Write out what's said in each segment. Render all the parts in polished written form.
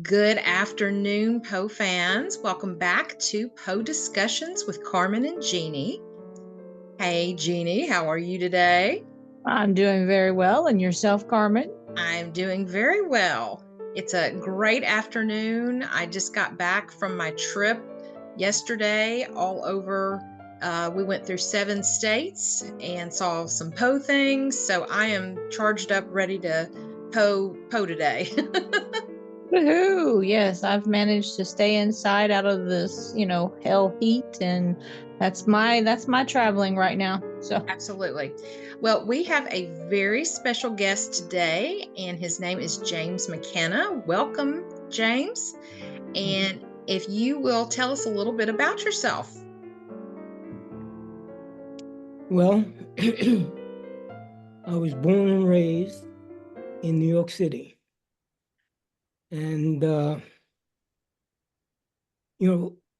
Good afternoon, Poe fans. Welcome back to Poe Discussions with Carmen and Jeanie. Hey, Jeanie, how are you today? I'm doing very well. And yourself, Carmen? I'm doing very well. It's a great afternoon. I just got back from my trip yesterday all over. We went through 7 states and saw some Poe things. So I am charged up, ready to Poe today. Woohoo! Yes, I've managed to stay inside out of this, hell heat, and that's my traveling right now. So Absolutely. Well, we have a very special guest today, and his name is James McKenna. Welcome, James. And if you will tell us a little bit about yourself. Well, I was born and raised in New York City. And,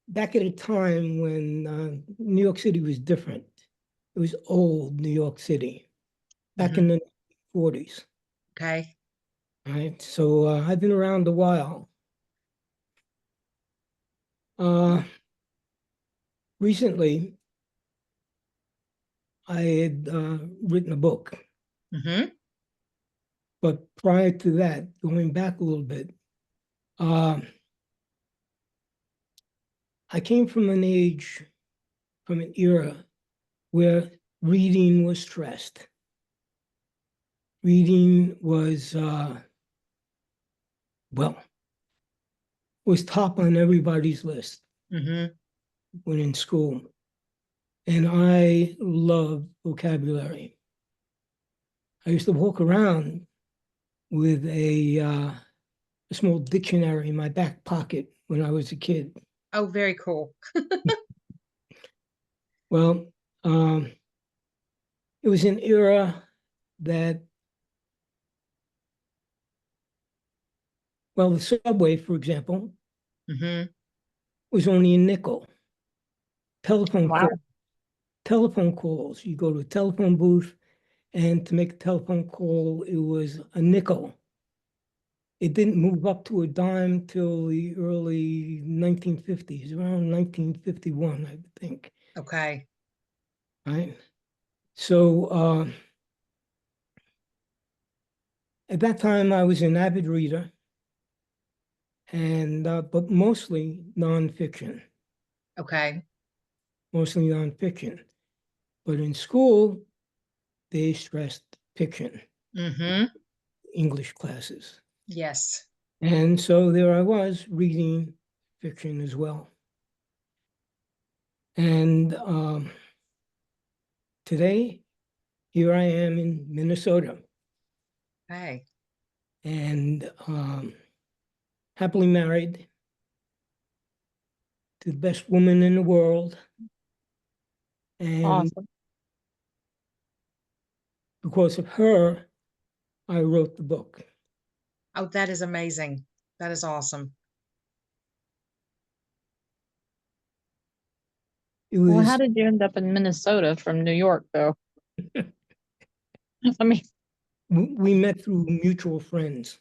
back at a time when New York City was different. It was old New York City, back in the 40s. Okay. Right. So I've been around a while. Recently, I had written a book. But prior to that, going back a little bit, I came from an era where reading was stressed. Reading was top on everybody's list when in school. And I love vocabulary. I used to walk around with a small dictionary in my back pocket when I was a kid. Oh, very cool. Well, it was an era that, the subway, for example, was only a nickel. Telephone calls. You go to a telephone booth, and to make a telephone call, it was a nickel. It didn't move up to a dime till the early 1950s, around 1951, I think. Okay. Right. So at that time, I was an avid reader, and but mostly nonfiction. Okay. Mostly nonfiction. But in school, they stressed fiction. English classes. Yes. And so there I was reading fiction as well. And today, here I am in Minnesota. Okay. And happily married to the best woman in the world. And awesome. Because of her, I wrote the book. Oh, that is amazing. That is awesome. Well, how did you end up in Minnesota from New York, though? I mean, we met through mutual friends.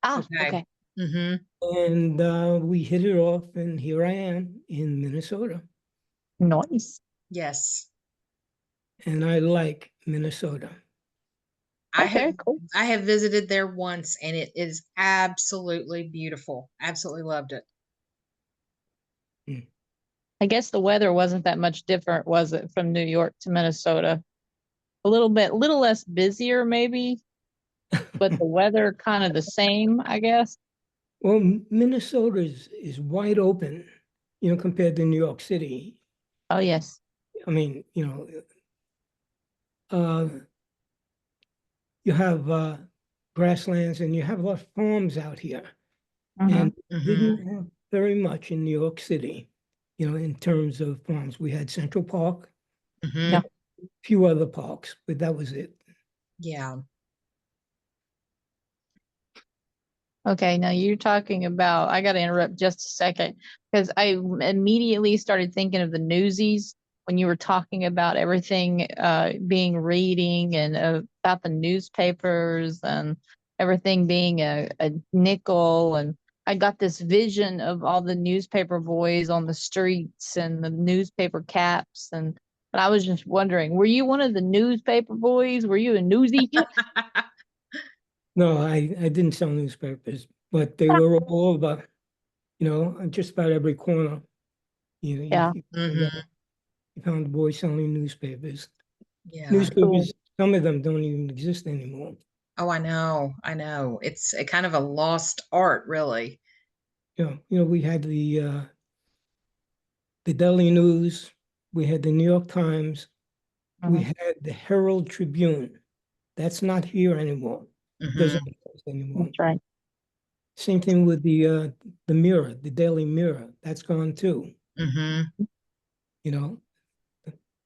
Okay. And we hit it off, and here I am in Minnesota. Nice. Yes. And I like Minnesota. I have visited there once, and it is absolutely beautiful. Absolutely loved it. I guess the weather wasn't that much different, was it, from New York to Minnesota? A little less busier maybe, but the weather kind of the same, I guess. Well, Minnesota is wide open, compared to New York City. Oh, yes. I mean, you have grasslands, and you have a lot of farms out here. And didn't have very much in New York City, in terms of farms. We had Central Park, a few other parks, but that was it. Yeah. Okay, now you're talking about, I got to interrupt just a second, because I immediately started thinking of the Newsies when you were talking about everything being reading and about the newspapers and everything being a nickel. And I got this vision of all the newspaper boys on the streets and the newspaper caps. And but I was just wondering, were you one of the newspaper boys? Were you a newsie? No, I didn't sell newspapers, but they were all over, on just about every corner. Yeah. You found the boys selling newspapers. Yeah. Newspapers, some of them don't even exist anymore. Oh, I know. I know. It's a kind of a lost art, really. We had the Daily News, we had the New York Times, we had the Herald Tribune. That's not here anymore. Doesn't exist anymore. That's right. Same thing with the Mirror, the Daily Mirror. That's gone too.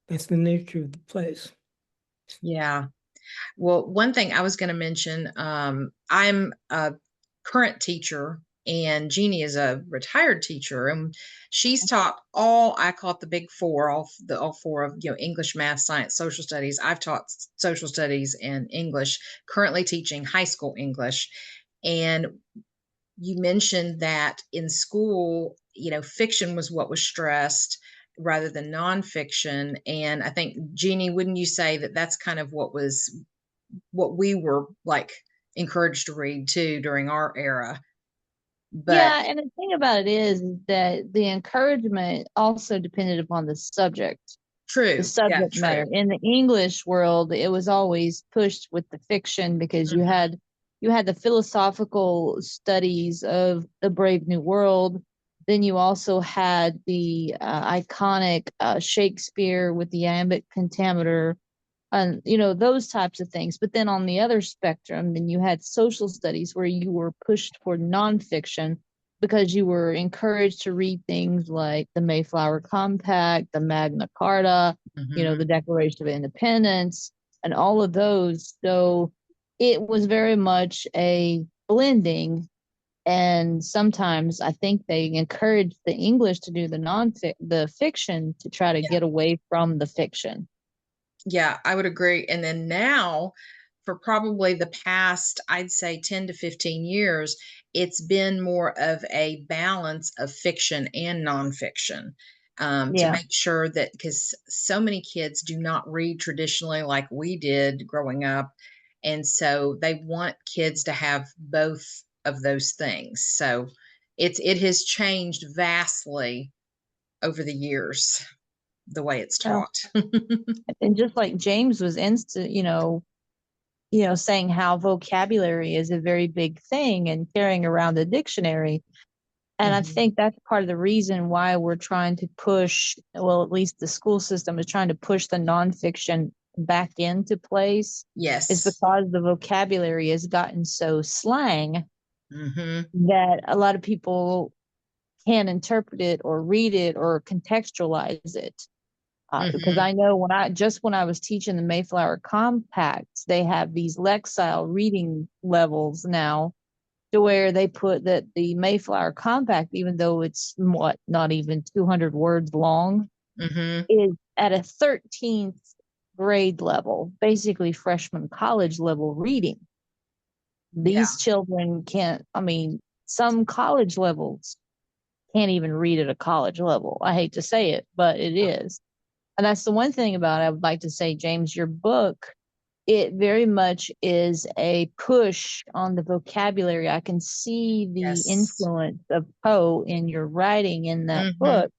That's the nature of the place. Yeah. Well, one thing I was going to mention, I'm a current teacher and Jeanie is a retired teacher, and she's taught I call it the big four, all four of, English, math, science, social studies. I've taught social studies and English, currently teaching high school English. And you mentioned that in school, fiction was what was stressed rather than nonfiction. And I think, Jeanie, wouldn't you say that that's kind of what we were like encouraged to read too during our era? But Yeah, and the thing about it is that the encouragement also depended upon the subject. true. The subject matter. In the English world, it was always pushed with the fiction because you had the philosophical studies of the Brave New World. Then you also had the iconic Shakespeare with the iambic pentameter, and those types of things. But then on the other spectrum, then you had social studies where you were pushed for nonfiction because you were encouraged to read things like the Mayflower Compact, the Magna Carta, the Declaration of Independence, and all of those. So it was very much a blending. And sometimes I think they encouraged the English to do the fiction to try to get away from the fiction. Yeah, I would agree. And then now, for probably the past, I'd say 10 to 15 years, it's been more of a balance of fiction and nonfiction, to make sure that, because so many kids do not read traditionally like we did growing up. And so they want kids to have both of those things. So it has changed vastly over the years, the way it's taught. And just like James was saying how vocabulary is a very big thing and carrying around the dictionary. And I think that's part of the reason why we're trying to push, well, at least the school system is trying to push the nonfiction back into place. Yes. Is because the vocabulary has gotten so slang that a lot of people can't interpret it or read it or contextualize it. Because I know when I was teaching the Mayflower Compacts, they have these Lexile reading levels now, to where they put that the Mayflower Compact, even though it's not even 200 words long, is at a 13th grade level, basically freshman college level reading. These children can't. I mean, some college levels can't even read at a college level. I hate to say it, but it is. And that's the one thing about it I would like to say, James, your book, it very much is a push on the vocabulary. I can see the influence of Poe in your writing in that book,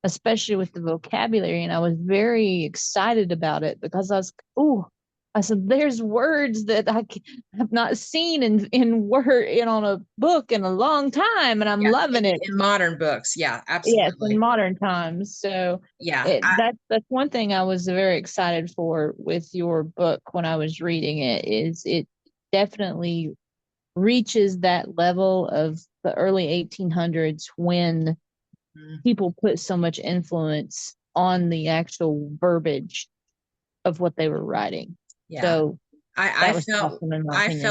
especially with the vocabulary. And I was very excited about it because I said, there's words that I have not seen on a book in a long time, and I'm loving it. In modern books, absolutely. Yes, in modern times. So that's one thing I was very excited for with your book when I was reading it. Is it definitely reaches that level of the early 1800s when people put so much influence on the actual verbiage of what they were writing. So I felt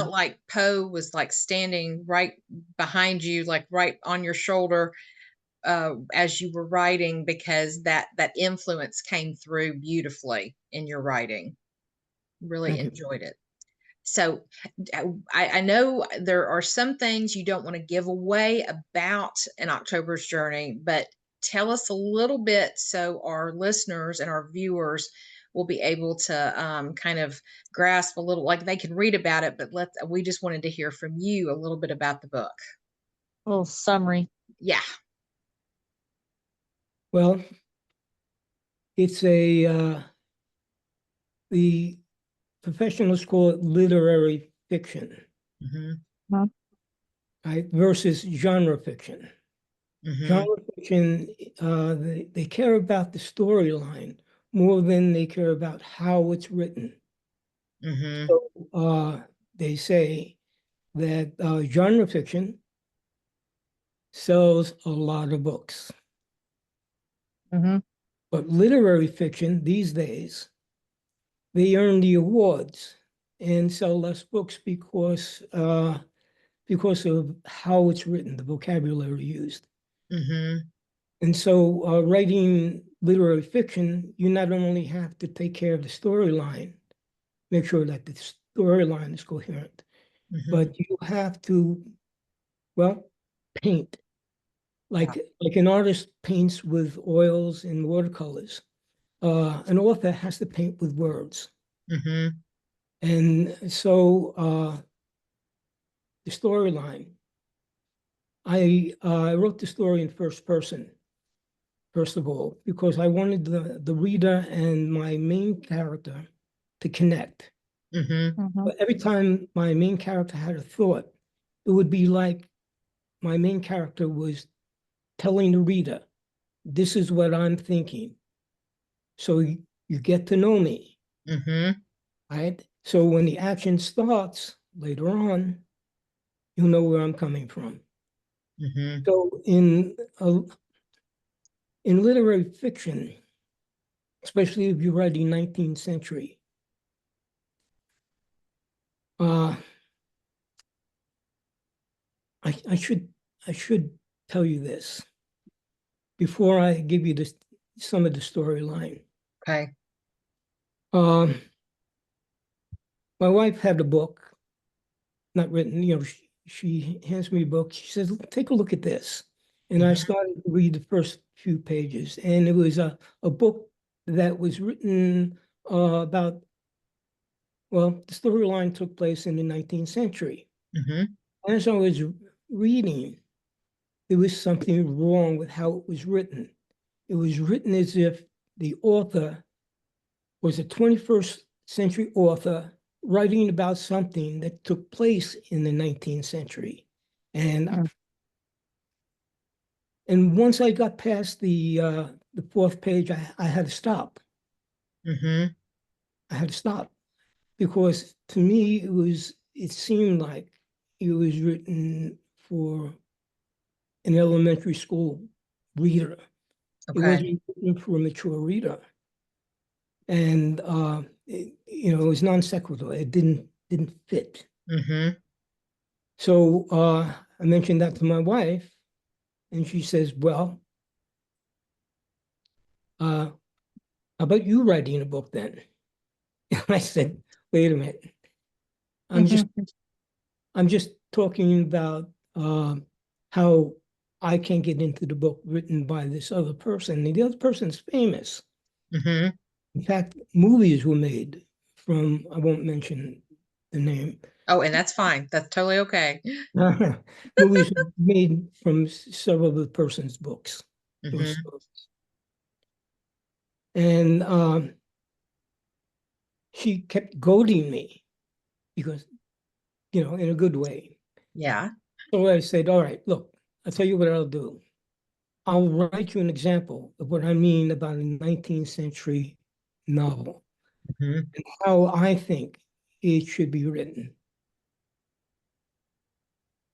like Poe was like standing right behind you, like right on your shoulder, as you were writing, because that influence came through beautifully in your writing. Really enjoyed it. So I know there are some things you don't want to give away about An October's Journey, but tell us a little bit so our listeners and our viewers will be able to kind of grasp a little, like they can read about it, but we just wanted to hear from you a little bit about the book. A little summary. Yeah. Well, it's the professionals call it literary fiction, Mm-hmm. right? Versus genre fiction. Mm-hmm. Genre fiction, they care about the storyline more than they care about how it's written. Mm-hmm. So they say that genre fiction sells a lot of books. Mm-hmm. But literary fiction these days, they earn the awards and sell less books because of how it's written, the vocabulary used. Mm-hmm. And so writing literary fiction, you not only have to take care of the storyline, make sure that the storyline is coherent, Mm-hmm. but you have to, well, paint. Yeah. Like an artist paints with oils and watercolors. An author has to paint with words. Mm-hmm. And so the storyline, I wrote the story in first person, first of all, because I wanted the reader and my main character to connect. Mm-hmm. But every time my main character had a thought, it would be like my main character was telling the reader, this is what I'm thinking. So you get to know me, Mm-hmm. right? So when the action starts later on, you'll know where I'm coming from. Mm-hmm. So in literary fiction, especially if you're writing 19th century, uh, I should tell you this before I give you some of the storyline. Okay. My wife had a book, not written, she hands me a book. She says, take a look at this. And I Mm-hmm. started to read the first few pages. And it was a book that was written about, well, the storyline took place in the 19th century. Mm-hmm. As I was reading, there was something wrong with how it was written. It was written as if the author was a 21st century author writing about something that took place in the 19th century. And once I got past the fourth page, I had to stop. Mm-hmm. I had to stop because to me it seemed like it was written for an elementary school reader. It Okay. wasn't written for a mature reader. And it was non sequitur. It didn't fit. Mm-hmm. So I mentioned that to my wife, and she says, "Well, how about you writing a book then?" And I said, "Wait a minute. I'm just I'm just talking about how I can't get into the book written by this other person. And the other person's famous. Mm-hmm. In fact, movies were made from, I won't mention the name, Oh, and that's fine. That's totally okay. movies made from several of the person's books. Mm-hmm. And she kept goading me because, in a good way. Yeah. So I said, all right, look, I'll tell you what I'll do. I'll write you an example of what I mean about a 19th century novel Mm-hmm. and how I think it should be written.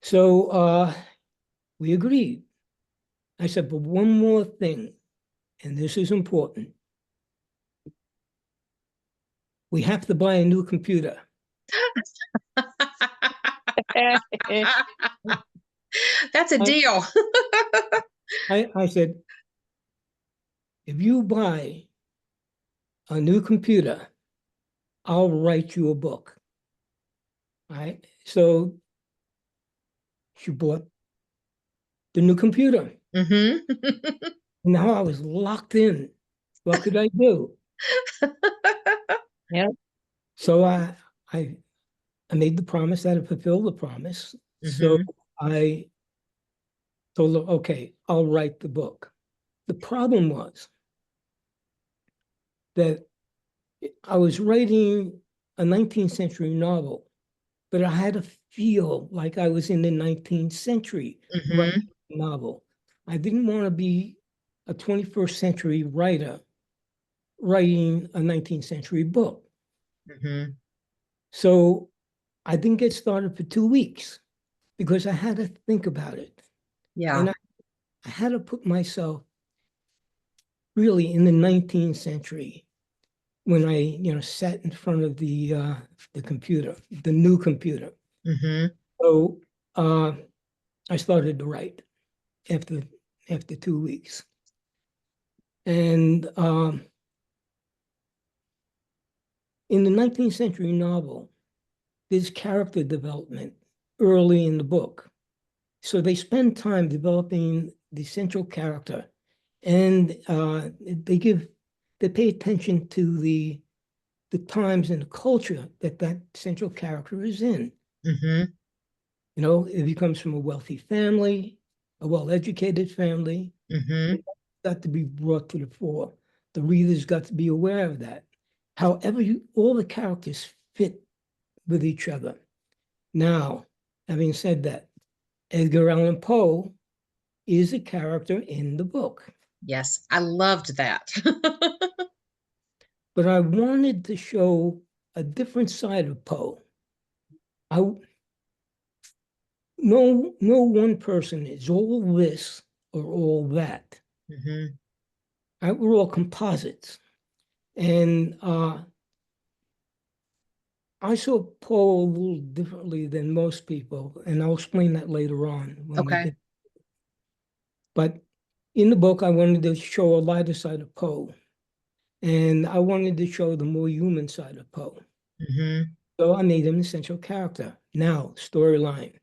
So we agreed. I said, but one more thing, and this is important. We have to buy a new computer. That's a deal. I said, if you buy a new computer, I'll write you a book. right? So she bought the new computer. Now I was locked in. What could I do? Yep. So I made the promise that I fulfilled the promise. So I told her, okay, I'll write the book. The problem was that I was writing a 19th century novel, but I had to feel like I was in the 19th century writing a novel. I didn't want to be a 21st century writer writing a 19th century book. So I didn't get started for 2 weeks because I had to think about it. Yeah. And I had to put myself really in the 19th century when I, sat in front of the computer, the new computer. So I started to write after 2 weeks. And in the 19th century novel, there's character development early in the book. So they spend time developing the central character, and they pay attention to the times and the culture that central character is in. If he comes from a wealthy family, a well-educated family, it's got to be brought to the fore. The reader's got to be aware of that. However, all the characters fit with each other. Now, having said that, Edgar Allan Poe is a character in the book. Yes, I loved that. But I wanted to show a different side of Poe. No one person is all this or all that. We're all composites. And I saw Poe a little differently than most people, and I'll explain that later on. But in the book, I wanted to show a lighter side of Poe, and I wanted to show the more human side of Poe. So I made him an essential character. Now, storyline.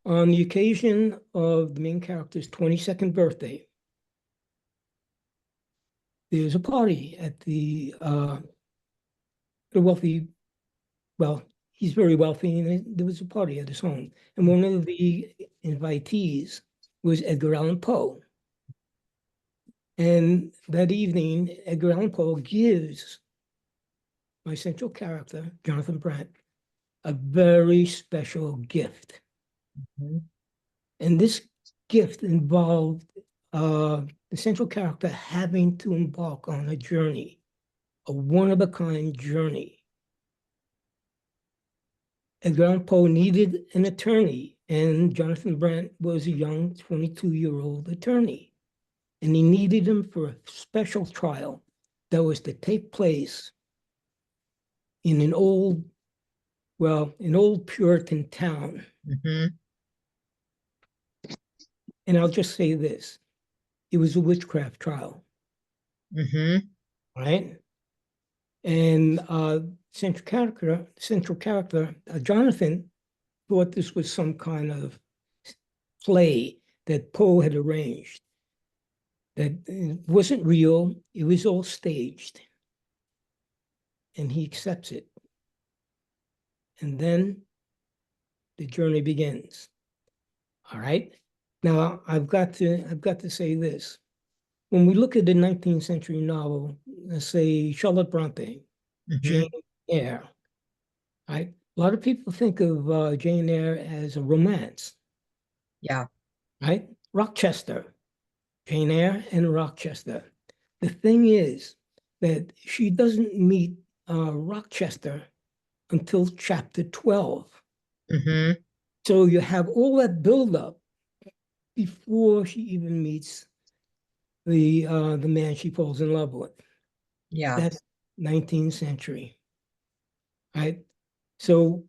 On the occasion of the main character's 22nd birthday, there's a party at the wealthy, well, he's very wealthy, and there was a party at his home. And one of the invitees was Edgar Allan Poe. And that evening, Edgar Allan Poe gives my central character, Jonathan Brant, a very special gift. And this gift involved the central character having to embark on a journey, a one-of-a-kind journey. Edgar Allan Poe needed an attorney, and Jonathan Brant was a young 22-year-old attorney. And he needed him for a special trial that was to take place in an old Puritan town. And I'll just say this, it was a witchcraft trial. Right? And central character, Jonathan, thought this was some kind of play that Poe had arranged, that it wasn't real, it was all staged. And he accepts it. And then the journey begins. All right. Now I've got to say this. When we look at the 19th century novel, let's say Charlotte Bronte, Jane Eyre, right? A lot of people think of Jane Eyre as a romance. Yeah. Right? Rochester, Jane Eyre and Rochester. The thing is that she doesn't meet Rochester until chapter 12. So you have all that buildup before she even meets the man she falls in love with. Yeah. That's 19th century. Right? So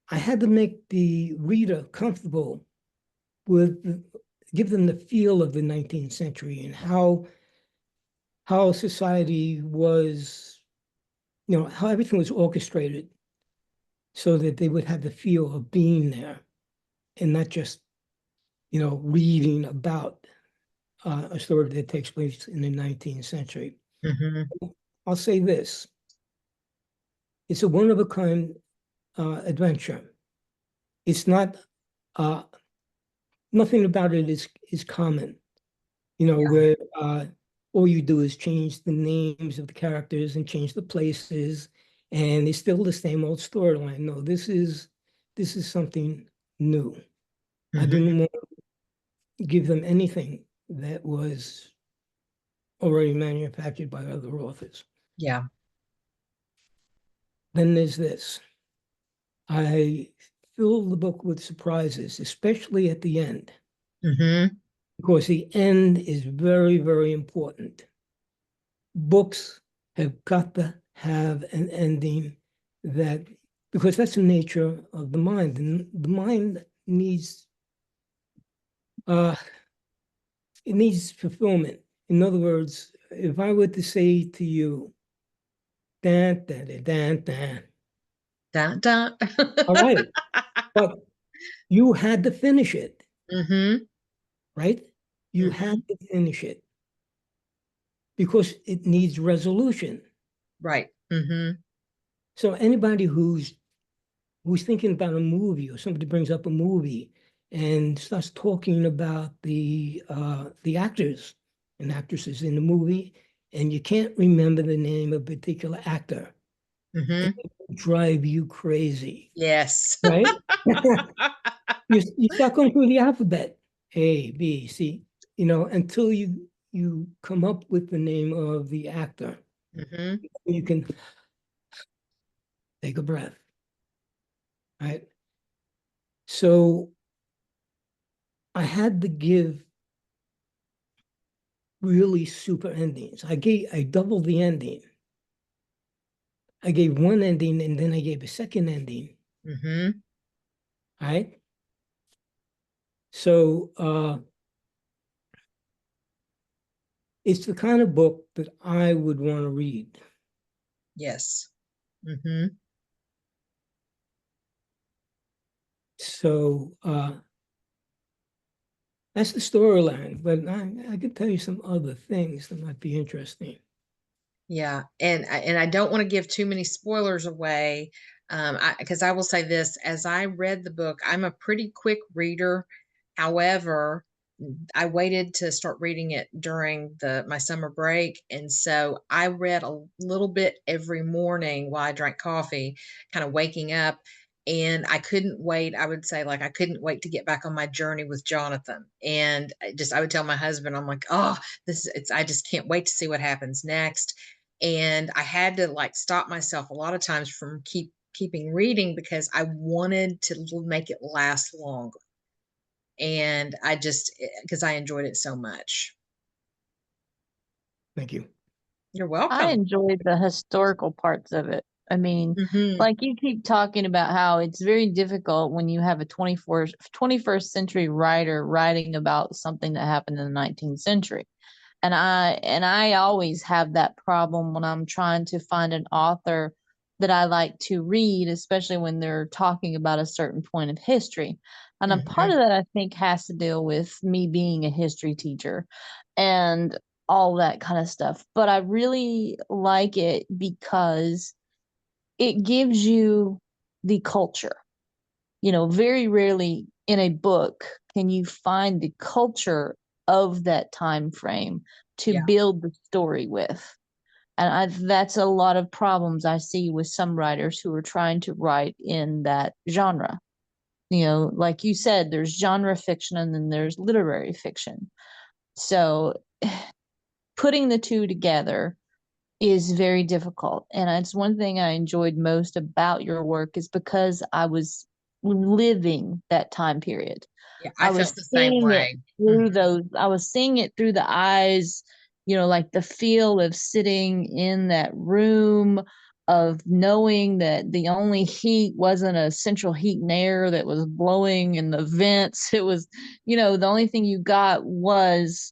I had to make the reader comfortable with, give them the feel of the 19th century and how society was, how everything was orchestrated so that they would have the feel of being there and not just, reading about a story that takes place in the 19th century. I'll say this. It's a one-of-a-kind adventure. It's not, nothing about it is common, where all you do is change the names of the characters and change the places, and it's still the same old storyline. No, this is something new. I didn't want to give them anything that was already manufactured by other authors. Yeah. Then there's this. I fill the book with surprises, especially at the end, because the end is very, very important. Books have got to have an ending because that's the nature of the mind. And the mind needs, it needs fulfillment. In other words, if I were to say to you, dan, dan, dan, dan, Dun, dun. all right, but you had to finish it, right? You had to finish it because it needs resolution. Right. So anybody who's thinking about a movie, or somebody brings up a movie and starts talking about the actors and actresses in the movie, and you can't remember the name of a particular actor, it will drive you crazy. Yes. Right? You start going through the alphabet, A, B, C, until you come up with the name of the actor. You can take a breath. Right? So I had to give really super endings. I doubled the ending. I gave one ending and then I gave a second ending. Right? So it's the kind of book that I would want to read. Yes. So that's the storyline, but I could tell you some other things that might be interesting. Yeah, and I don't want to give too many spoilers away, because I will say this: as I read the book, I'm a pretty quick reader. However, I waited to start reading it during my summer break, and so I read a little bit every morning while I drank coffee, kind of waking up. And I couldn't wait. I would say, like, I couldn't wait to get back on my journey with Jonathan. And I would tell my husband, I'm like, oh, I just can't wait to see what happens next. And I had to like stop myself a lot of times from keeping reading because I wanted to make it last longer. And because I enjoyed it so much. Thank you. You're I welcome. enjoyed the historical parts of it. I mean, like you keep talking about how it's very difficult when you have a 21st century writer writing about something that happened in the 19th century. And I always have that problem when I'm trying to find an author that I like to read, especially when they're talking about a certain point of history. And a part of that, I think, has to deal with me being a history teacher and all that kind of stuff. But I really like it because it gives you the culture. Very rarely in a book can you find the culture of that time frame to build the story with. And that's a lot of problems I see with some writers who are trying to write in that genre. Like you said, there's genre fiction and then there's literary fiction. So putting the two together is very difficult. And it's one thing I enjoyed most about your work is because I was living that time period. Yeah, I I felt was the same seeing it way. through I was seeing it through the eyes, like the feel of sitting in that room, of knowing that the only heat wasn't a central heat and air that was blowing in the vents. It was, the only thing you got was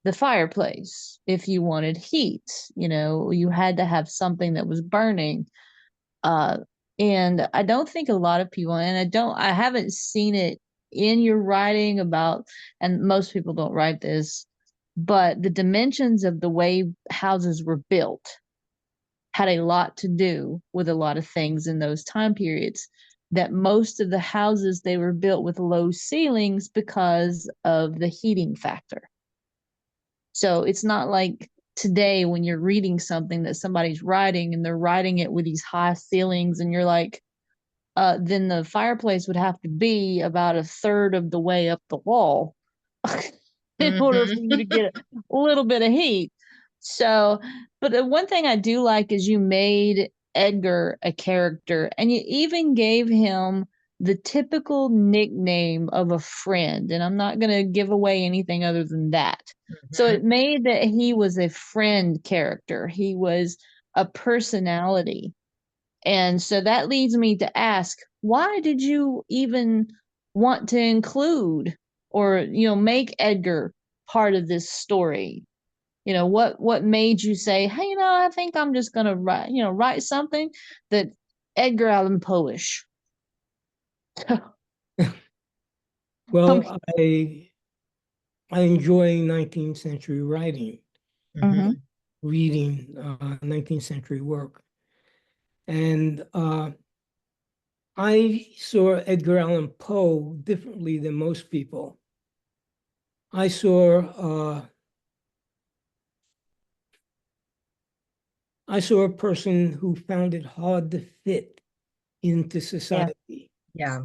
the fireplace. If you wanted heat, you had to have something that was burning. And I don't think a lot of people, and I haven't seen it in your writing about, and most people don't write this, but the dimensions of the way houses were built had a lot to do with a lot of things in those time periods. That most of the houses, they were built with low ceilings because of the heating factor. So it's not like today when you're reading something that somebody's writing and they're writing it with these high ceilings and you're like, then the fireplace would have to be about a third of the way up the wall in order for you to get a little bit of heat. So, but the one thing I do like is you made Edgar a character and you even gave him the typical nickname of a friend. And I'm not going to give away anything other than that. So it made that he was a friend character. He was a personality. And so that leads me to ask, why did you even want to include or, make Edgar part of this story? What made you say, hey, I think I'm just going to write something that Edgar Allan Poe-ish. Well, I enjoy 19th century writing, reading 19th century work. And I saw Edgar Allan Poe differently than most people. I saw a person who found it hard to fit into society. Yeah.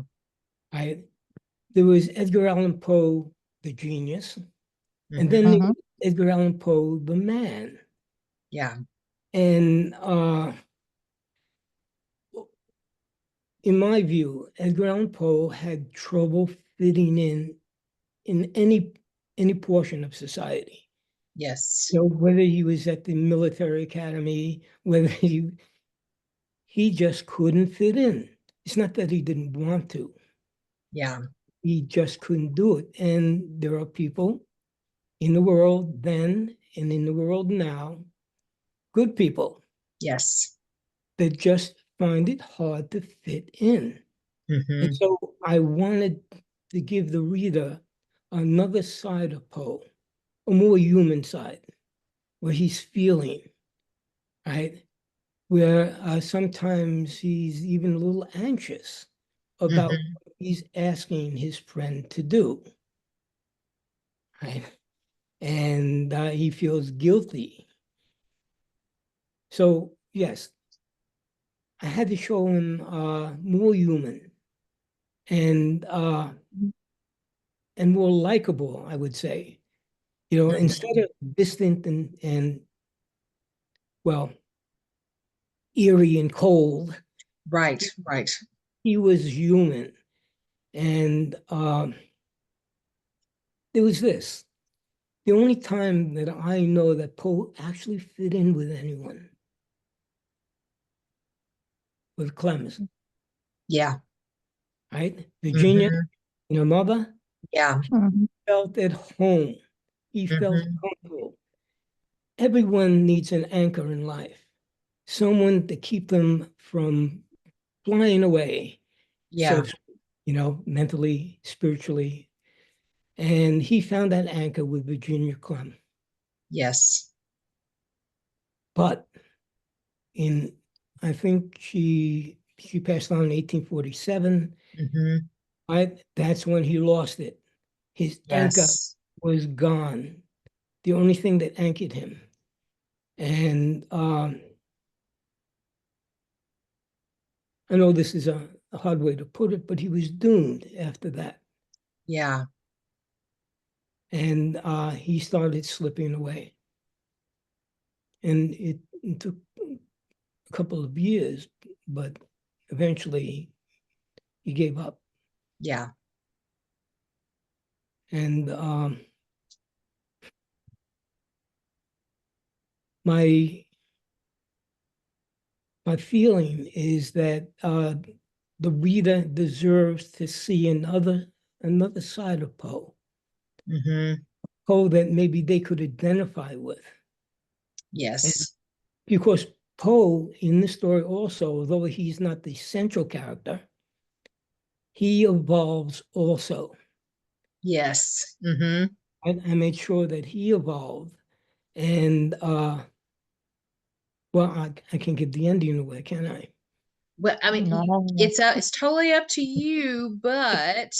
There was Edgar Allan Poe, the genius, and then there was Edgar Allan Poe, the man. Yeah. And in my view, Edgar Allan Poe had trouble fitting in any portion of society. Yes. So whether he was at the military academy, whether he just couldn't fit in. It's not that he didn't want to. Yeah. He just couldn't do it. And there are people in the world then and in the world now, good people. Yes. That just find it hard to fit in. And so I wanted to give the reader another side of Poe, a more human side, where he's feeling, right? Where sometimes he's even a little anxious about what he's asking his friend to do, right? And he feels guilty. So, yes, I had to show him more human and more likable, I would say. Instead of distant and well, eerie and cold. Right. Right. He was human. And there was this. The only time that I know that Poe actually fit in with anyone was Clemens. Yeah. Right? Virginia, and her mother. Yeah. He felt at home. He felt comfortable. Everyone needs an anchor in life. Someone to keep them from flying away. Yeah. So, mentally, spiritually. And he found that anchor with Virginia Clem. Yes. But I think she passed on in 1847. That's when he lost it. His anchor was gone. The only thing that anchored him. And I know this is a hard way to put it, but he was doomed after that. Yeah. And he started slipping away. And it took a couple of years, but eventually he gave up. Yeah. And my feeling is that the reader deserves to see another side of Poe. Poe that maybe they could identify with. Yes. And because Poe in the story also, although he's not the central character, he evolves also. Yes. I made sure that he evolved. And well, I can give the ending away, can I? Well, I mean, No. it's totally up to you, but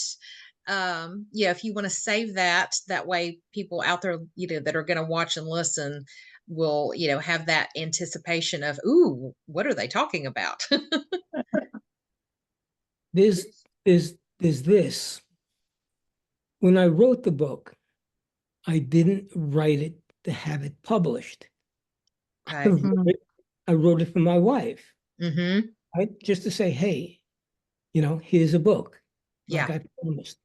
yeah, if you want to save that way people out there, that are going to watch and listen will, have that anticipation of, ooh, what are they talking about? There's this. When I wrote the book, I didn't write it to have it published. Okay. I wrote it for my wife, Mm-hmm. right? Just to say, hey, here's a book, like Yeah. I promised.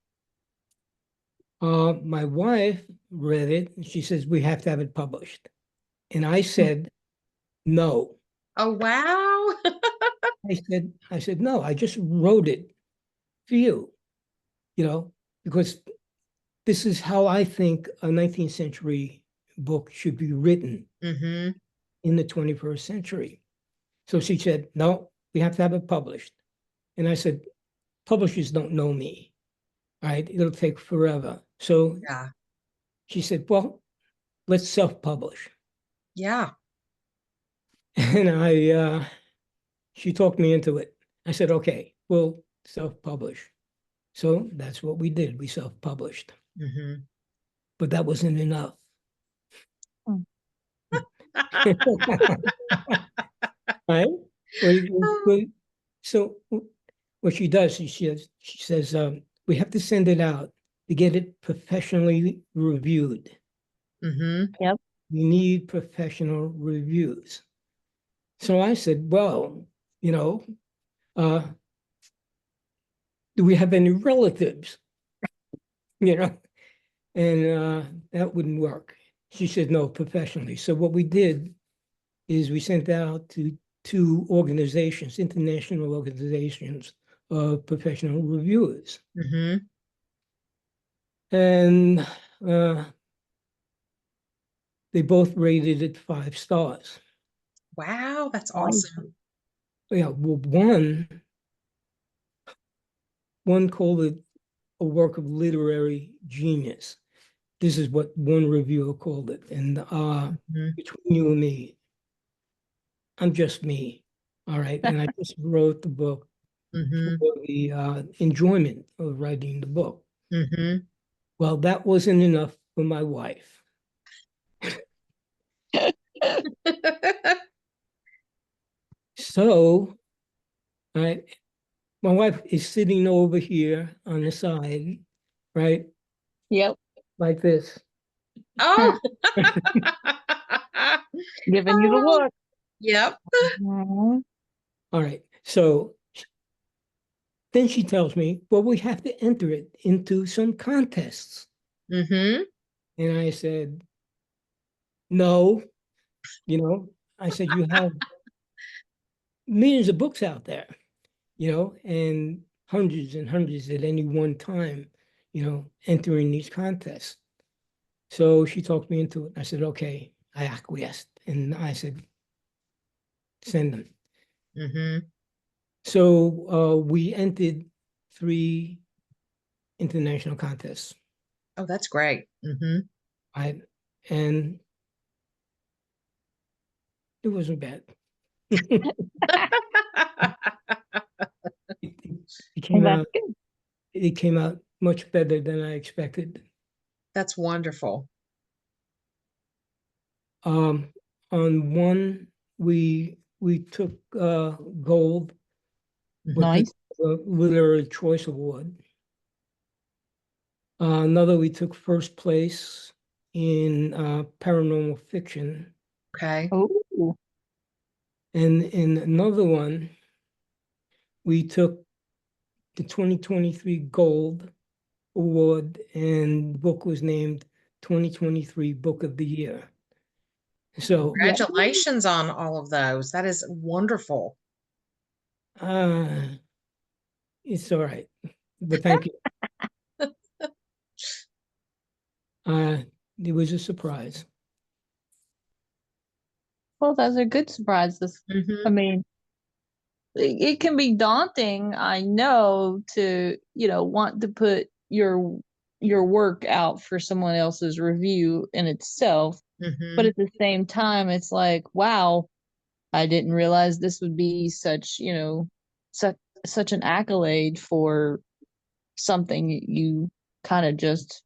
My wife read it and she says, we have to have it published. And I said, no. Oh, wow. I said, no, I just wrote it for you, because this is how I think a 19th century book should be written Mm-hmm. in the 21st century. So she said, no, we have to have it published. And I said, publishers don't know me, right? It'll take forever. So Yeah. she said, well, let's self-publish. Yeah. And she talked me into it. I said, okay, we'll self-publish. So that's what we did. We self-published. Mm-hmm. But that wasn't enough. Right? So what she does is she says, we have to send it out to get it professionally reviewed. Mm-hmm. Yep. We need professional reviews. So I said, well, uh, do we have any relatives? And that wouldn't work. She said, no, professionally. So what we did is we sent out to two organizations, international organizations of professional reviewers. Mm-hmm. And they both rated it 5 stars. Wow, that's Nice. awesome. Yeah, well, one called it a work of literary genius. This is what one reviewer called it. And Mm-hmm. between you and me, I'm just me. All right. And I just wrote the book Mm-hmm. for the enjoyment of writing the book. Mm-hmm. Well, that wasn't enough for my wife. So, right, my wife is sitting over here on the side, right, Yep. like this. Oh. Giving you the Oh, look. yep. All right. So then she tells me, well, we have to enter it into some contests. Mm-hmm. And I said, no, I said, you have millions of books out there, and hundreds and hundreds at any one time, entering these contests. So she talked me into it. I said, okay, I acquiesced. And I said, send them. Mm-hmm. So we entered 3 international contests. Oh, that's great. Mm-hmm. And it wasn't bad. It came That's out, good. it came out much better than I expected. That's wonderful. On one, we took gold with Nice. the Literary Choice Award. Another, we took first place in paranormal fiction. Okay. Oh, And in another one, we took the 2023 Gold Award, and the book was named 2023 Book of the Year. So yeah. Congratulations on all of those. That is wonderful. uh, it's all right. But thank you. It was a surprise. Well, those are good surprises. I mean, it can be daunting, I know, to, want to put your work out for someone else's review in itself. But at the same time, it's like, wow, I didn't realize this would be such, such an accolade for something you kind of just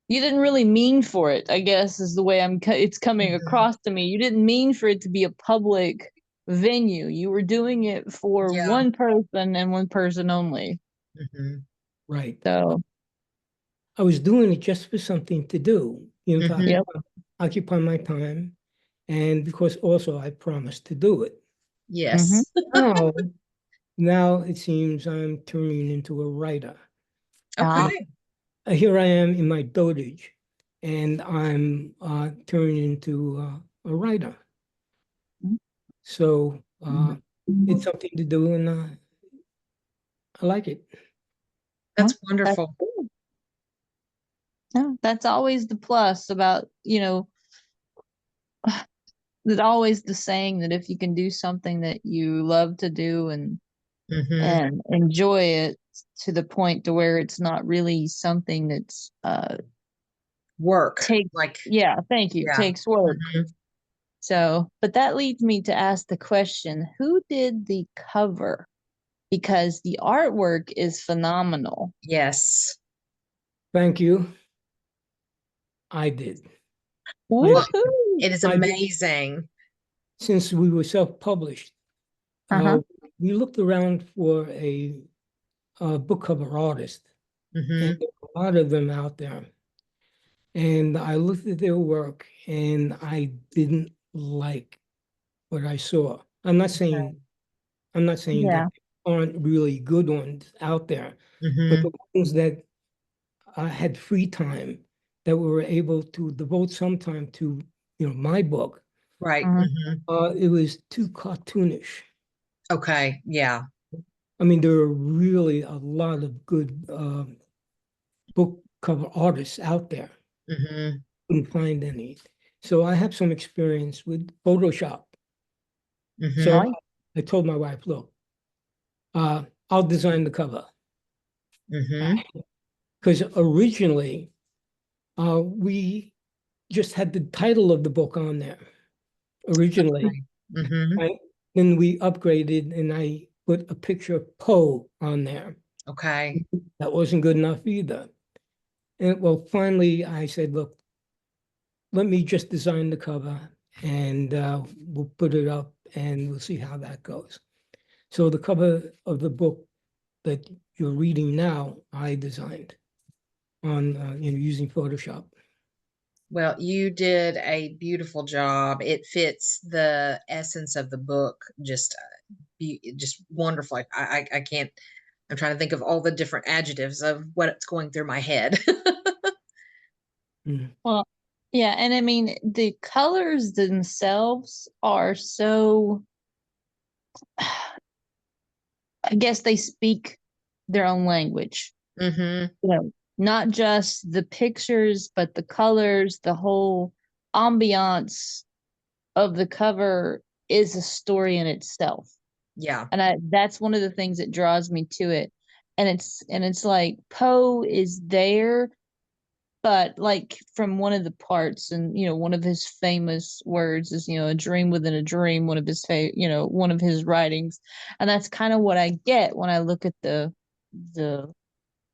you didn't really mean for it, I guess, is the way it's coming across to me. You didn't mean for it to be a public venue. You were doing it for Yeah. one person and one person only. Right. So I was doing it just for something to do, to Yep. occupy my time, and because also I promised to do it. Yes. Now it seems I'm turning into a writer. Okay. Here I am in my dotage, and I'm turning into a writer. So it's something to do, and I like it. That's wonderful. Yeah, that's always the plus about, there's always the saying that if you can do something that you love to do and enjoy it to the point to where it's not really something that's work. Thank you. Yeah. Takes work. So, but that leads me to ask the question, who did the cover? Because the artwork is phenomenal. Yes. Thank you. I did. Woohoo! It is amazing. Since we were self-published, we looked around for a book cover artist, and there were a lot of them out there. And I looked at their work, and I didn't like what I saw. I'm not saying that there aren't really good ones out there, but the ones that I had free time that we were able to devote some time to, my book. Right. It was too cartoonish. Okay. Yeah. I mean, there are really a lot of good book cover artists out there. Couldn't find any. So I have some experience with Photoshop. So I told my wife, look, I'll design the cover. Because originally, we just had the title of the book on there. Originally. Then we upgraded, and I put a picture of Poe on there. Okay. That wasn't good enough either. And well, finally, I said, look, let me just design the cover, and we'll put it up, and we'll see how that goes. So the cover of the book that you're reading now, I designed on using Photoshop. Well, you did a beautiful job. It fits the essence of the book just wonderfully. I can't. I'm trying to think of all the different adjectives of what's going through my head. Well, yeah, and I mean the colors themselves are so I guess they speak their own language. Not just the pictures, but the colors, the whole ambiance of the cover is a story in itself. Yeah. And that's one of the things that draws me to it. And it's like Poe is there, but like from one of the parts, and one of his famous words is, a dream within a dream, one of his one of his writings. And that's kind of what I get when I look at the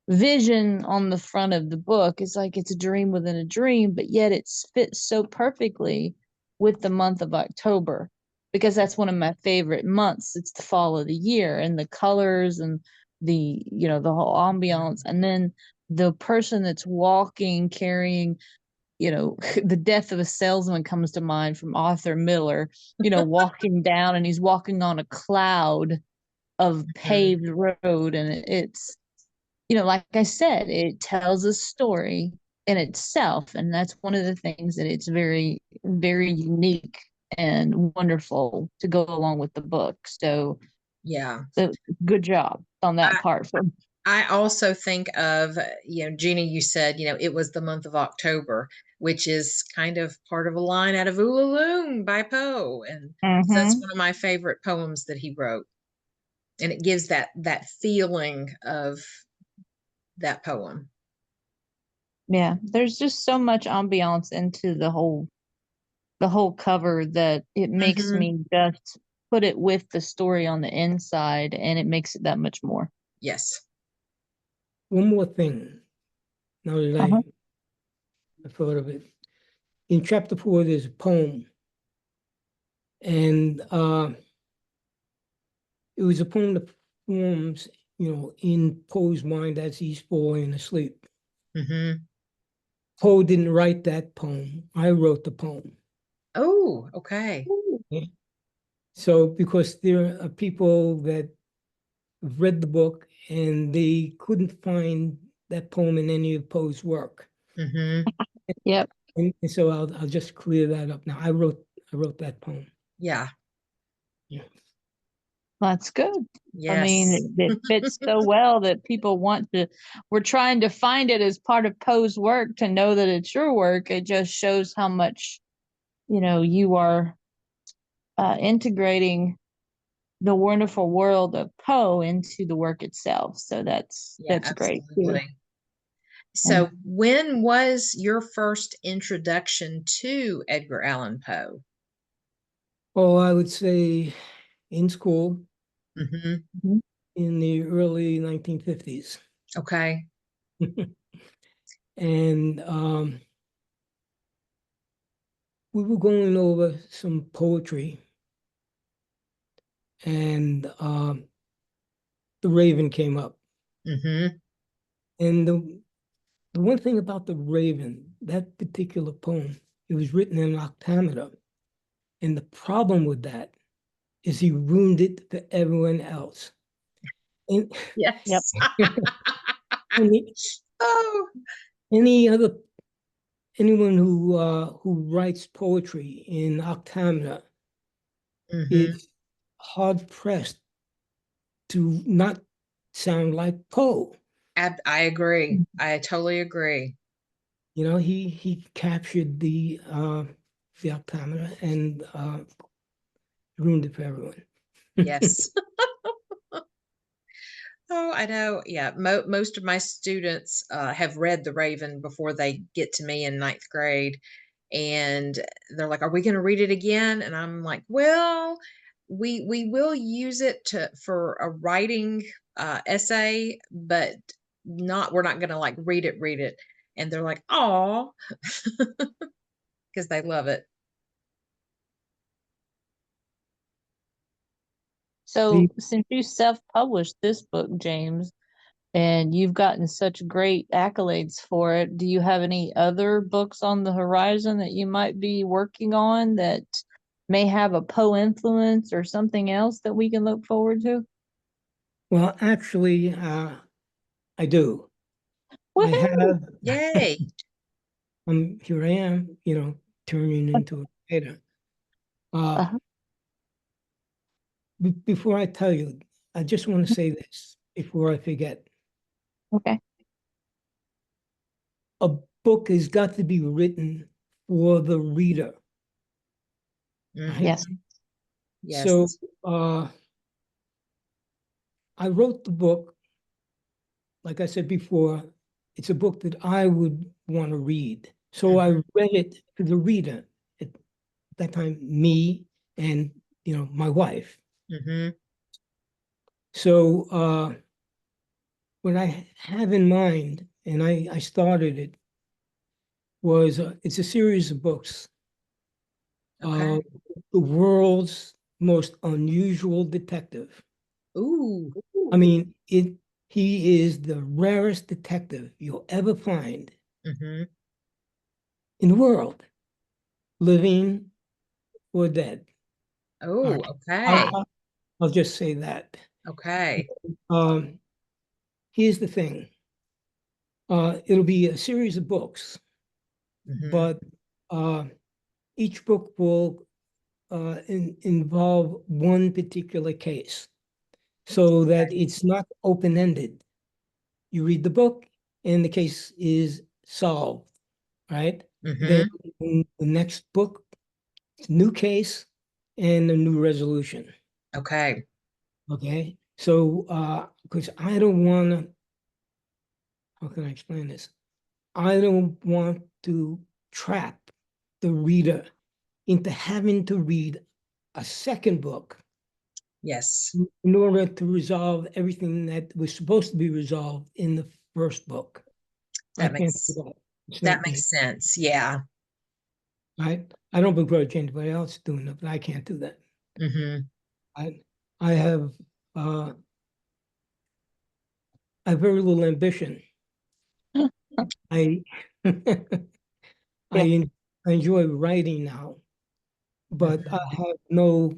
vision on the front of the book. It's like it's a dream within a dream, but yet it fits so perfectly with the month of October, because that's one of my favorite months. It's the fall of the year, and the colors and the the whole ambiance, and then the person that's walking carrying the death of a salesman comes to mind from Arthur Miller, walking down, and he's walking on a cloud of paved road, and it's like I said, it tells a story in itself. And that's one of the things that it's very, very unique and wonderful to go along with the book. So, yeah. good job on that part. I also think of, Jeannie, you said, it was the month of October, which is kind of part of a line out of Ulaloon by Poe. And so that's Mm-hmm. one of my favorite poems that he wrote. And it gives that feeling of that poem. Yeah, there's just so much ambiance into the whole cover that it makes Mhm. me just put it with the story on the inside, and it makes it that much more. Yes. One more thing, now that Uh-huh. I thought of it. In chapter 4, there's a poem, and it was a poem that forms, in Poe's mind as he's falling asleep. Mm-hmm. Poe didn't write that poem. I wrote the poem. Oh, okay. Yeah. So, because there are people that have read the book and they couldn't find that poem in any of Poe's work. Mm-hmm. Yep. And so I'll just clear that up now. I wrote that poem. Yeah. Yeah. That's good. I mean, Yes. it fits so well that people we're trying to find it as part of Poe's work to know that it's your work. It just shows how much, you are integrating the wonderful world of Poe into the work itself. So Yeah, that's great too. absolutely. And So, when was your first introduction to Edgar Allan Poe? Oh, I would say in school Mm-hmm. Mhm. in the early 1950s. Okay. And we were going over some poetry, and The Raven came up. Mm-hmm. And the one thing about The Raven, that particular poem, it was written in octameter. And the problem with that is he ruined it for everyone else. And Yep. Yes. any, Oh. any other anyone who writes poetry in octameter Mm-hmm. is hard pressed to not sound like Poe. I agree. I totally agree. He captured the octameter and ruined it for everyone. Yes. Oh, I know. Yeah, most of my students have read The Raven before they get to me in ninth grade, and they're like, "Are we going to read it again?" And I'm like, "Well, we will use it for a writing essay, but not we're not going to like read it." And they're like, "Oh," because they love it. The So since you self-published this book, James, and you've gotten such great accolades for it, do you have any other books on the horizon that you might be working on that may have a Poe influence or something else that we can look forward to? Well, actually, I do. I Woohoo! have. Yay! Here I am, turning into a writer. Uh, Uh-huh. Before I tell you, I just want to say this before I forget. Okay. A book has got to be written for the reader, right? Yes. Mm-hmm. So Yes. I wrote the book, like I said before, it's a book that I would want to read. So I Mm-hmm. read it for the reader. At that time, me and my wife. Mm-hmm. So what I have in mind, and I started it, was it's a series of books. Okay. The world's most unusual detective. Ooh. I mean, he is the rarest detective you'll ever find Mm-hmm. in the world, living or dead. All Oh, right. okay. I'll just say that. Okay. Um, Here's the thing. It'll be a series of books, Mm-hmm. but uh, each book will involve one particular case so that it's not open-ended. you read the book and the case is solved, right? Then in the next book, new case and a new resolution. Okay. Okay. So, because I don't want to, how can I explain this? I don't want to trap the reader into having to read a second book Yes. in order to resolve everything that was supposed to be resolved in the first book. I can't do that. It's That not me, makes sense. Yeah. right? I don't begrudge anybody else doing it, but I can't do that. I have very little ambition. I Yeah. I enjoy writing now, but I have no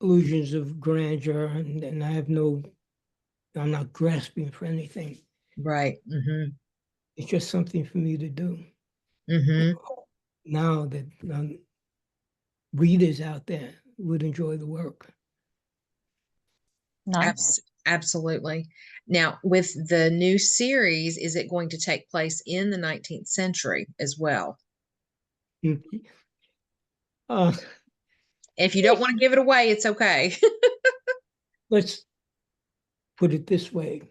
illusions of grandeur, and I have no, I'm not grasping for anything. Right. It's just something for me to do. Now that readers out there would enjoy the work. Nice. Absolutely. Now, with the new series, is it going to take place in the 19th century as well? Uh, If you don't want to give it away, it's okay. let's put it this way.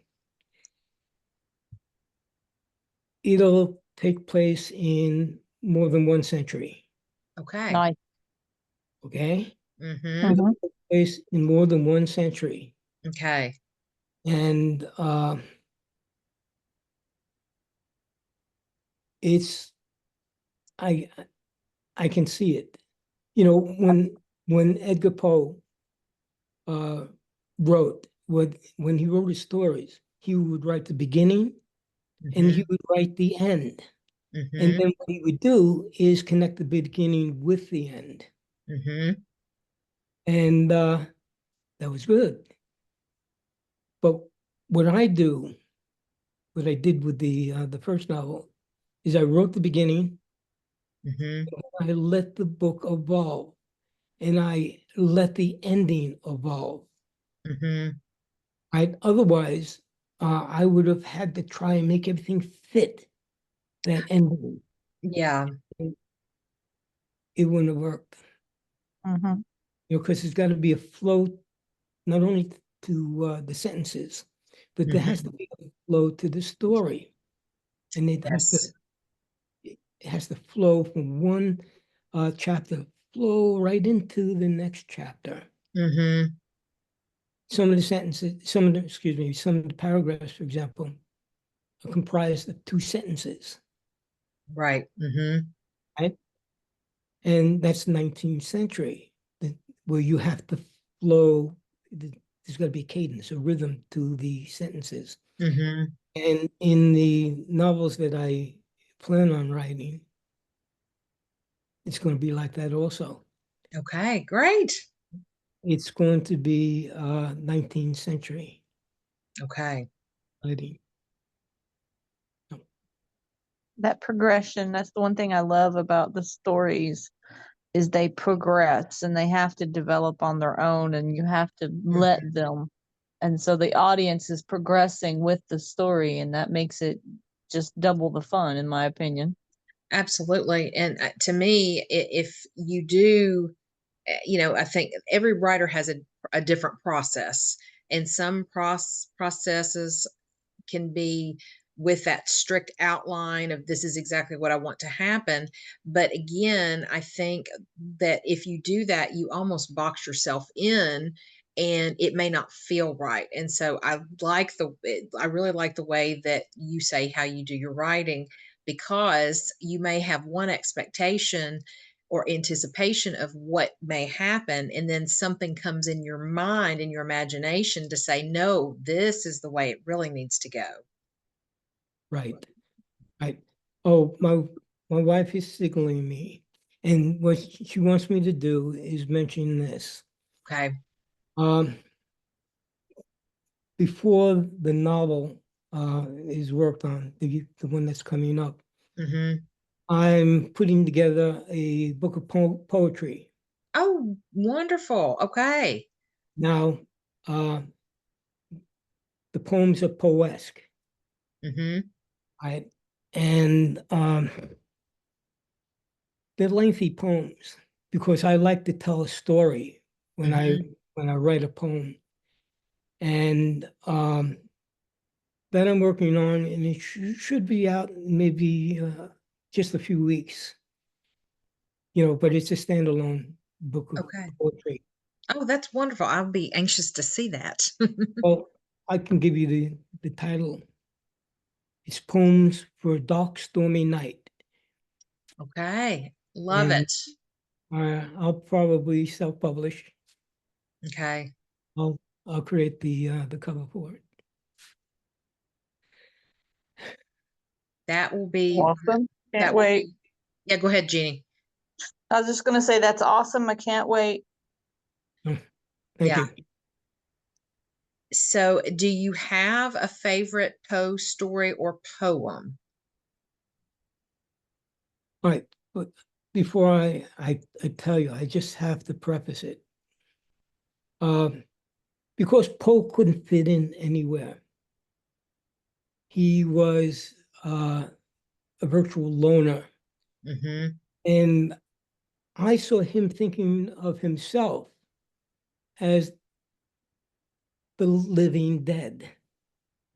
It'll take place in more than one century. Okay. Nice. Okay? Mhm. It'll take place in more than one century. Okay. And it's, I can see it. You know, when Edgar Poe wrote, when he wrote his stories, he would write the beginning and he would write the end. And then what he would do is connect the beginning with the end. And that was good. But what I do, what I did with the first novel, is I wrote the beginning, I let the book evolve, and I let the ending evolve. Right? Otherwise, I would have had to try and make everything fit that ending. Yeah. It wouldn't have worked. Mhm. You know, because there's got to be a flow, not only to the sentences, but there has to be a flow to the story, and it has to flow from one chapter, flow right into the next chapter. Some of the sentences, some of the paragraphs, for example, are comprised of 2 sentences. Right. Right? And that's 19th century, where you have to flow. There's got to be a cadence, a rhythm to the sentences. And in the novels that I plan on writing, it's going to be like that also. Okay, great. It's going to be 19th century Okay. writing. That progression, that's the one thing I love about the stories, is they progress and they have to develop on their own and you have to let them. And so the audience is progressing with the story, and that makes it just double the fun, in my opinion. Absolutely. And to me, if you do, I think every writer has a different process, and some processes can be with that strict outline of this is exactly what I want to happen. But again, I think that if you do that, you almost box yourself in and it may not feel right. And so I really like the way that you say how you do your writing, because you may have one expectation or anticipation of what may happen, and then something comes in your mind, in your imagination, to say, no, this is the way it really needs to go. Right. Oh, my wife is signaling me, and what she wants me to do is mention this. Okay. Before the novel is worked on, the one that's coming up, I'm putting together a book of poetry. Oh, wonderful. Okay. Now, the poems are poesque. Right? And they're lengthy poems because I like to tell a story when I write a poem. And that I'm working on, and it should be out in maybe just a few weeks. But it's a standalone book of poetry. Oh, that's wonderful. I'll be anxious to see that. Well, I can give you the title. It's Poems for a Dark, Stormy Night. Okay. Love And it. I'll probably self-publish. Okay. I'll create the cover for it. That will be awesome. Can't that wait. Yeah, go ahead, Jeanie. I was just gonna say that's awesome. I can't wait. Thank you. So, do you have a favorite Poe story or poem? All right, but before I tell you, I just have to preface it. Because Poe couldn't fit in anywhere. He was a virtual loner. And I saw him thinking of himself as the living dead.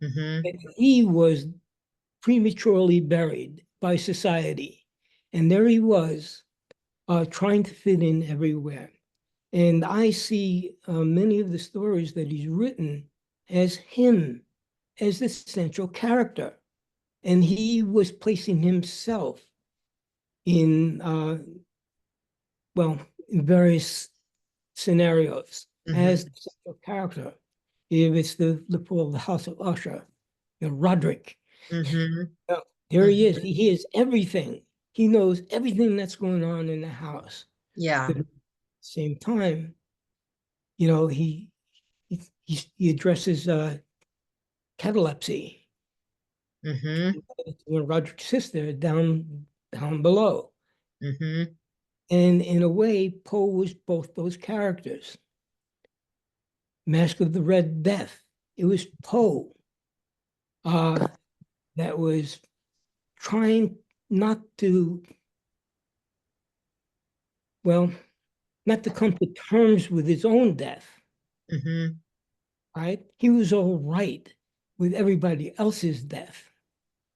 And he was prematurely buried by society. And there he was, trying to fit in everywhere. And I see many of the stories that he's written as him, as the central character. And he was placing himself in, in various scenarios as the central character. If it's the fall of the House of Usher, Roderick. There he is. He hears everything. He knows everything that's going on in the house. Yeah. But at the same time, he addresses catalepsy. When Roderick's sister down below. And in a way, Poe was both those characters. Mask of the Red Death. It was Poe that was trying not to come to terms with his own death. Right? He was all right with everybody else's death,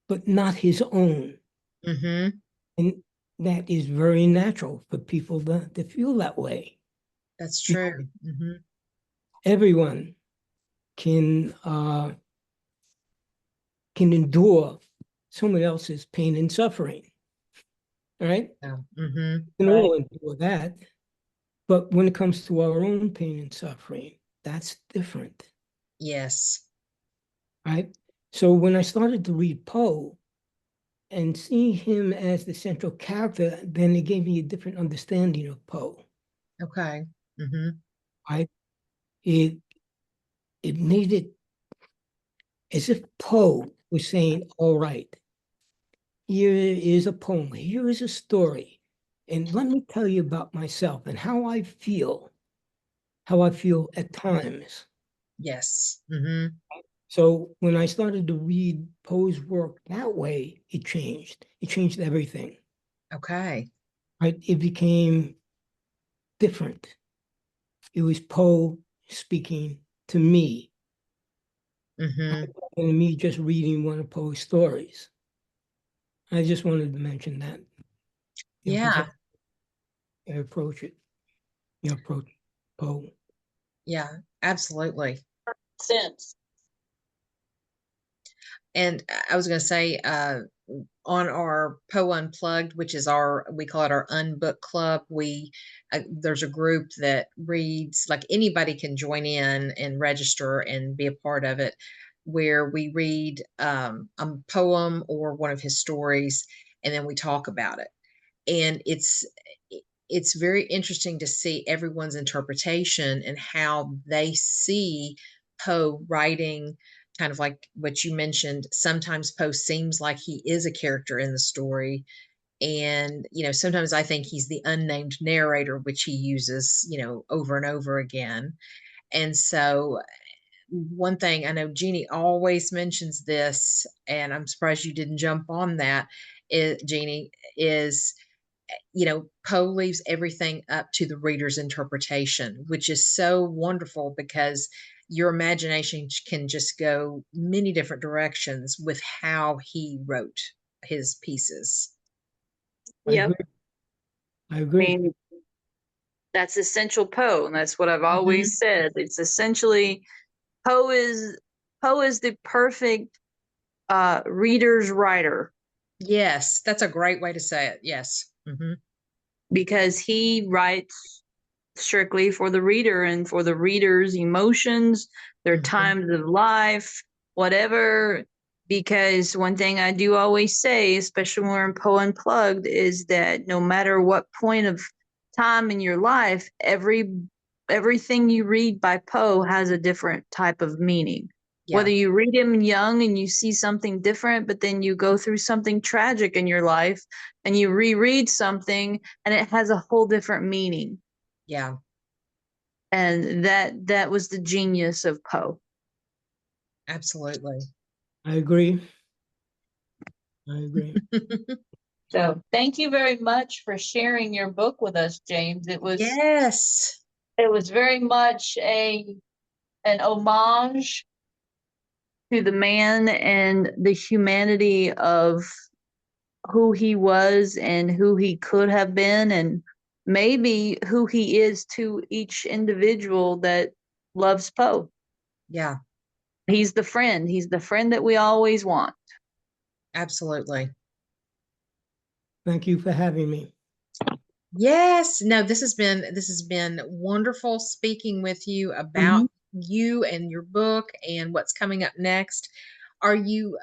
but not his own. And that is very natural for people to feel that way. That's true. Everyone can endure someone else's pain and suffering. All right? Yeah. We can all endure that. But when it comes to our own pain and suffering, that's different. Yes. Right? So when I started to read Poe and see him as the central character, then it gave me a different understanding of Poe. Okay. It made it as if Poe was saying, all right, here is a poem, here is a story, and let me tell you about myself and how I feel at times. Yes. So when I started to read Poe's work that way, it changed. It changed everything. Okay. Right? It became different. It was Poe speaking to me. And me just reading one of Poe's stories. I just wanted to mention that. Yeah. Approach it. Approach Poe. Yeah, absolutely. Sense. And I was going to say, on our Poe Unplugged, which is we call it our Unbook Club. There's a group that reads, like anybody can join in and register and be a part of it, where we read a poem or one of his stories, and then we talk about it. And it's very interesting to see everyone's interpretation and how they see Poe writing, kind of like what you mentioned. Sometimes Poe seems like he is a character in the story. And, sometimes I think he's the unnamed narrator, which he uses, over and over again. And so one thing I know Jeanie always mentions this, and I'm surprised you didn't jump on that, Jeanie, is, Poe leaves everything up to the reader's interpretation, which is so wonderful because your imagination can just go many different directions with how he wrote his pieces. I Yep. agree. I I agree. mean, that's essential Poe, and that's what I've always said. It's essentially Poe is the perfect reader's writer, Yes, that's a great way to say it. Yes. because he writes strictly for the reader and for the reader's emotions, their times of life, whatever. Because one thing I do always say, especially when we're in Poe Unplugged, is that no matter what point of time in your life, everything you read by Poe has a different type of meaning. Yeah. Whether you read him young and you see something different, but then you go through something tragic in your life and you reread something and it has a whole different meaning. Yeah. And that was the genius of Poe. Absolutely. I agree. I agree. So thank you very much for sharing your book with us, James. It was Yes. very much an homage To the man and the humanity of who he was and who he could have been, and maybe who he is to each individual that loves Poe. Yeah. He's the friend. He's the friend that we always want. Absolutely. Thank you for having me. Yes. No, this has been wonderful speaking with you about you and your book and what's coming up next. Are you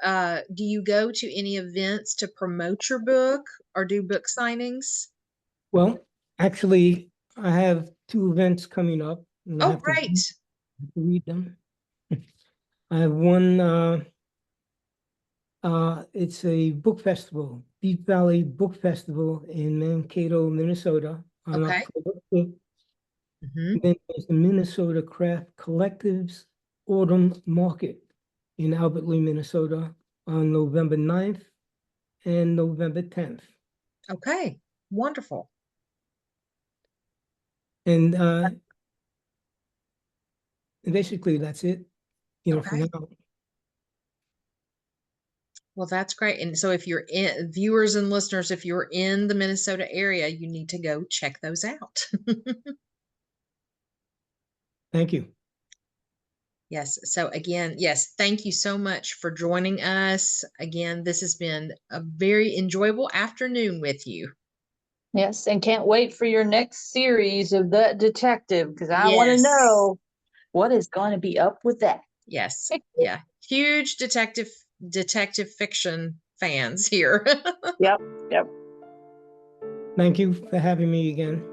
do you go to any events to promote your book or do book signings? Well, actually, I have 2 events coming up, and I Oh, have to great. read them. I have one, it's a book festival, Deep Valley Book Festival in Mankato, Minnesota, on Okay. October 5th. Mhm. Then there's the Minnesota Craft Collectives Autumn Market in Albert Lea, Minnesota, on November 9th and November 10th. Okay. Wonderful. And basically that's it, for Okay. now. Well, that's great. And so if you're viewers and listeners, if you're in the Minnesota area, you need to go check those out. Thank you. Yes. So again, yes, thank you so much for joining us. Again, this has been a very enjoyable afternoon with you. Yes, and can't wait for your next series of That Detective, because I want to Yes. know what is going to be up with that. Yes. Yeah. Huge detective fiction fans here. Yep. Thank you for having me again.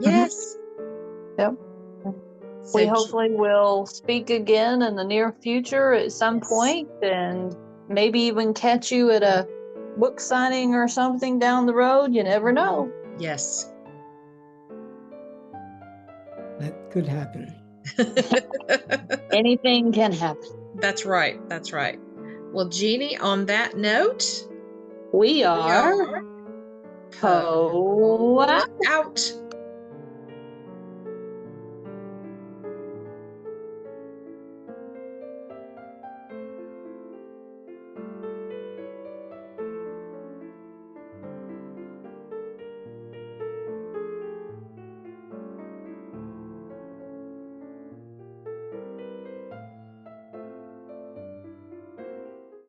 Yes. Yep. So, We hopefully will speak again in the near future at some point, and maybe even catch you at a book signing or something down the road. You never know. yes. That could happen. Anything can happen. That's right. That's right. Well, Jeanie, on that note, We are Poe Poe out.